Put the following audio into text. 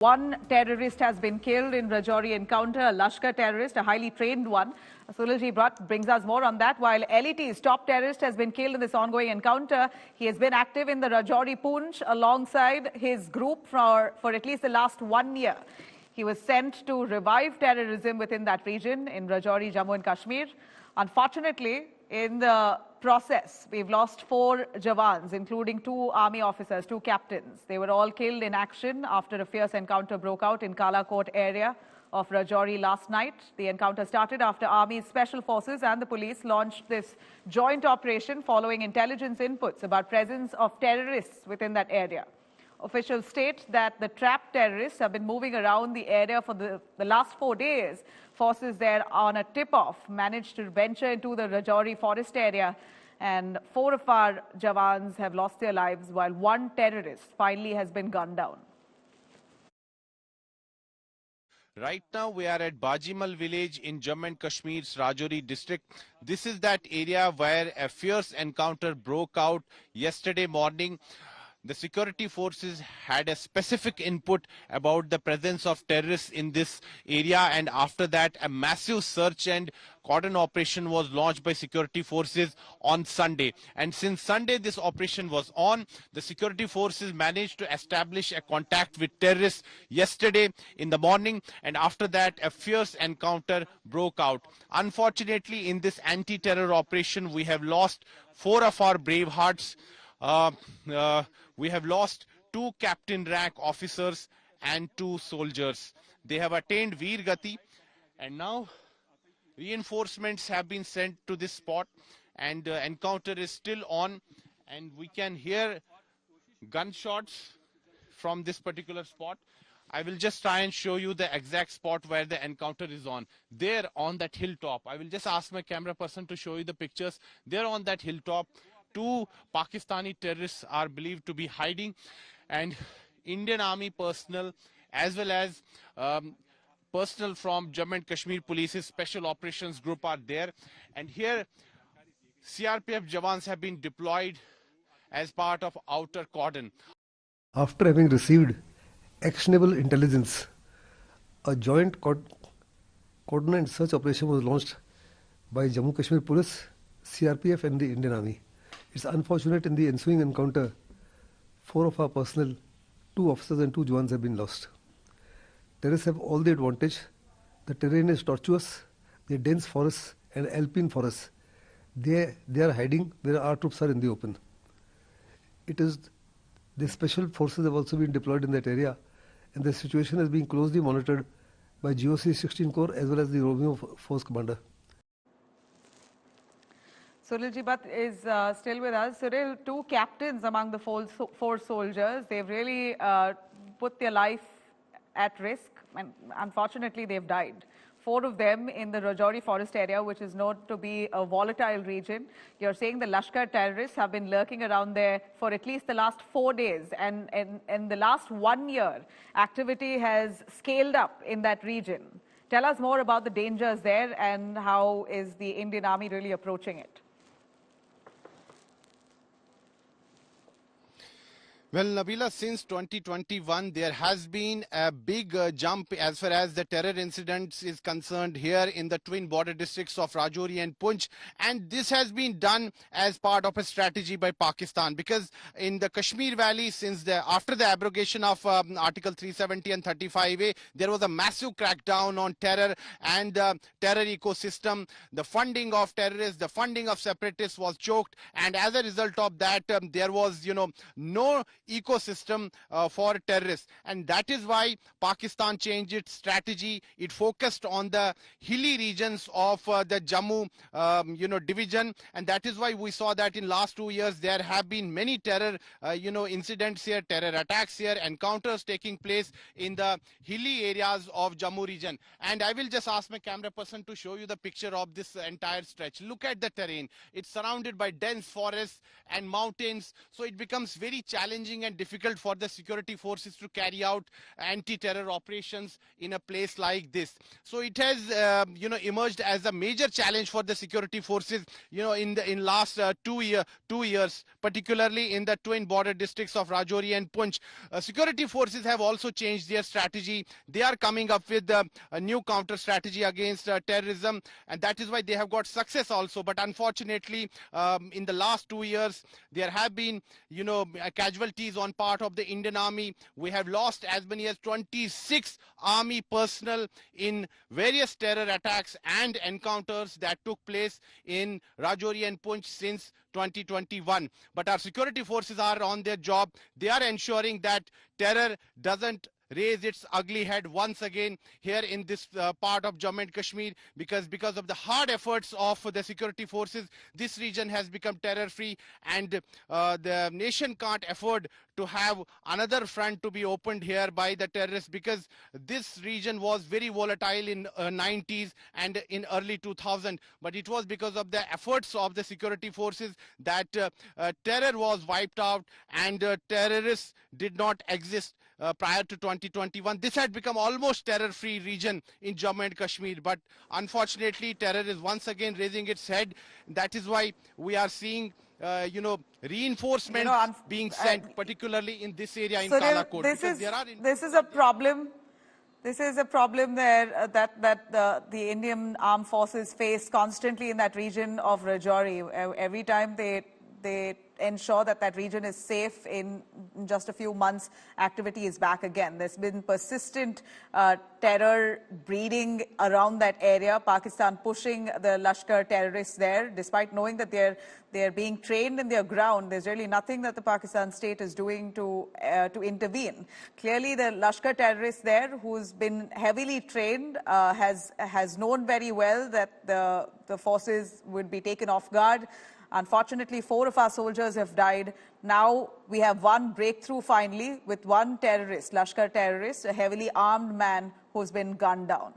One terrorist has been killed in Rajouri encounter, a Lashkar terrorist, a highly trained one. Sunilji brings us more on that. While LET's top terrorist has been killed in this ongoing encounter, he has been active in the Rajouri Poonch alongside his group for at least the last 1 year. He was sent to revive terrorism within that region in Rajouri, Jammu and Kashmir. Unfortunately, in the process, we've lost 4 jawans, including 2 army officers, 2 captains. They were all killed in action after a fierce encounter broke out in Kalakot area of Rajouri last night. The encounter started after Army's special forces and the police launched this joint operation following intelligence inputs about presence of terrorists within that area. Officials state that the trapped terrorists have been moving around the area for the last 4 days. Forces there on a tip-off managed to venture into the Rajouri forest area, and 4 of our jawans have lost their lives while 1 terrorist finally has been gunned down. Right now we are at Bajimal village in Jammu and Kashmir's Rajouri district. This is that area where a fierce encounter broke out yesterday morning. The security forces had a specific input about the presence of terrorists in this area, and after that a massive search and cordon operation was launched by security forces on Sunday. And since Sunday this operation was on, the security forces managed to establish a contact with terrorists yesterday in the morning, and after that a fierce encounter broke out. Unfortunately, in this anti-terror operation we have lost 4 of our brave hearts. We have lost 2 captain rank officers and 2 soldiers. They have attained Veer Gati, and now reinforcements have been sent to this spot, and the encounter is still on, and we can hear gunshots from this particular spot. I will just try and show you the exact spot where the encounter is on. There on that hilltop, I will just ask my camera person to show you the pictures. There on that hilltop, 2 Pakistani terrorists are believed to be hiding, and Indian Army personnel as well as personnel from Jammu and Kashmir Police's Special Operations Group are there. And here CRPF jawans have been deployed as part of outer cordon. After having received actionable intelligence, a joint cordon and search operation was launched by Jammu Kashmir Police, CRPF and the Indian Army. It's unfortunate in the ensuing encounter, 4 of our personnel, 2 officers and 2 jawans have been lost. Terrorists have all the advantage. The terrain is tortuous, the dense forests and alpine forests. They are hiding where our troops are in the open. The special forces have also been deployed in that area, and the situation is being closely monitored by GOC 16 Corps as well as the Romeo Force Commander. Sunilji is still with us. Sunil, 2 captains among the 4 soldiers, they've really put their life at risk, and unfortunately they've died. 4 of them in the Rajouri forest area, which is known to be a volatile region. You're saying the Lashkar terrorists have been lurking around there for at least the last 4 days, and in the last 1 year, activity has scaled up in that region. Tell us more about the dangers there and how is the Indian Army really approaching it? Well, Nabila, since 2021, there has been a big jump as far as the terror incidents is concerned here in the twin border districts of Rajouri and Poonch. And this has been done as part of a strategy by Pakistan, because in the Kashmir Valley, after the abrogation of Article 370 and 35A, there was a massive crackdown on terror and terror ecosystem. The funding of terrorists, the funding of separatists was choked. And as a result of that, there was, no ecosystem for terrorists, and that is why Pakistan changed its strategy. It focused on the hilly regions of the Jammu division, and that is why we saw that in last 2 years there have been many terror incidents here, terror attacks here, encounters taking place in the hilly areas of Jammu region. And I will just ask my camera person to show you the picture of this entire stretch. Look at the terrain. It's surrounded by dense forests and mountains, so it becomes very challenging challenging and difficult for the security forces to carry out anti-terror operations in a place like this. So it has, emerged as a major challenge for the security forces, in last 2 years, particularly in the twin border districts of Rajouri and Poonch. Security forces have also changed their strategy. They are coming up with a new counter strategy against terrorism, and that is why they have got success also. But unfortunately, in the last 2 years, there have been, casualties on part of the Indian Army. We have lost as many as 26 army personnel in various terror attacks and encounters that took place in Rajouri and Poonch since 2021. But our security forces are on their job. They are ensuring that terror doesn't raise its ugly head once again here in this part of Jammu and Kashmir, because of the hard efforts of the security forces, this region has become terror free, and the nation can't afford to have another front to be opened here by the terrorists, because this region was very volatile in 90s and in early 2000, but it was because of the efforts of the security forces that terror was wiped out, and terrorists did not exist prior to 2021. This had become almost terror-free region in Jammu and Kashmir, but unfortunately terror is once again raising its head. That is why we are seeing reinforcements being sent, particularly in this area in Kalakot. This is a problem. This is a problem there that the Indian armed forces face constantly in that region of Rajouri. Every time they ensure that region is safe, in just a few months, activity is back again. There's been persistent terror breeding around that area. Pakistan pushing the Lashkar terrorists there, despite knowing that they're being trained in their ground. There's really nothing that the Pakistan state is doing to intervene. Clearly, the Lashkar terrorist there, who's been heavily trained, has known very well that the forces would be taken off guard. Unfortunately, 4 of our soldiers have died. Now we have one breakthrough finally with one terrorist, Lashkar terrorist, a heavily armed man who's been gunned down.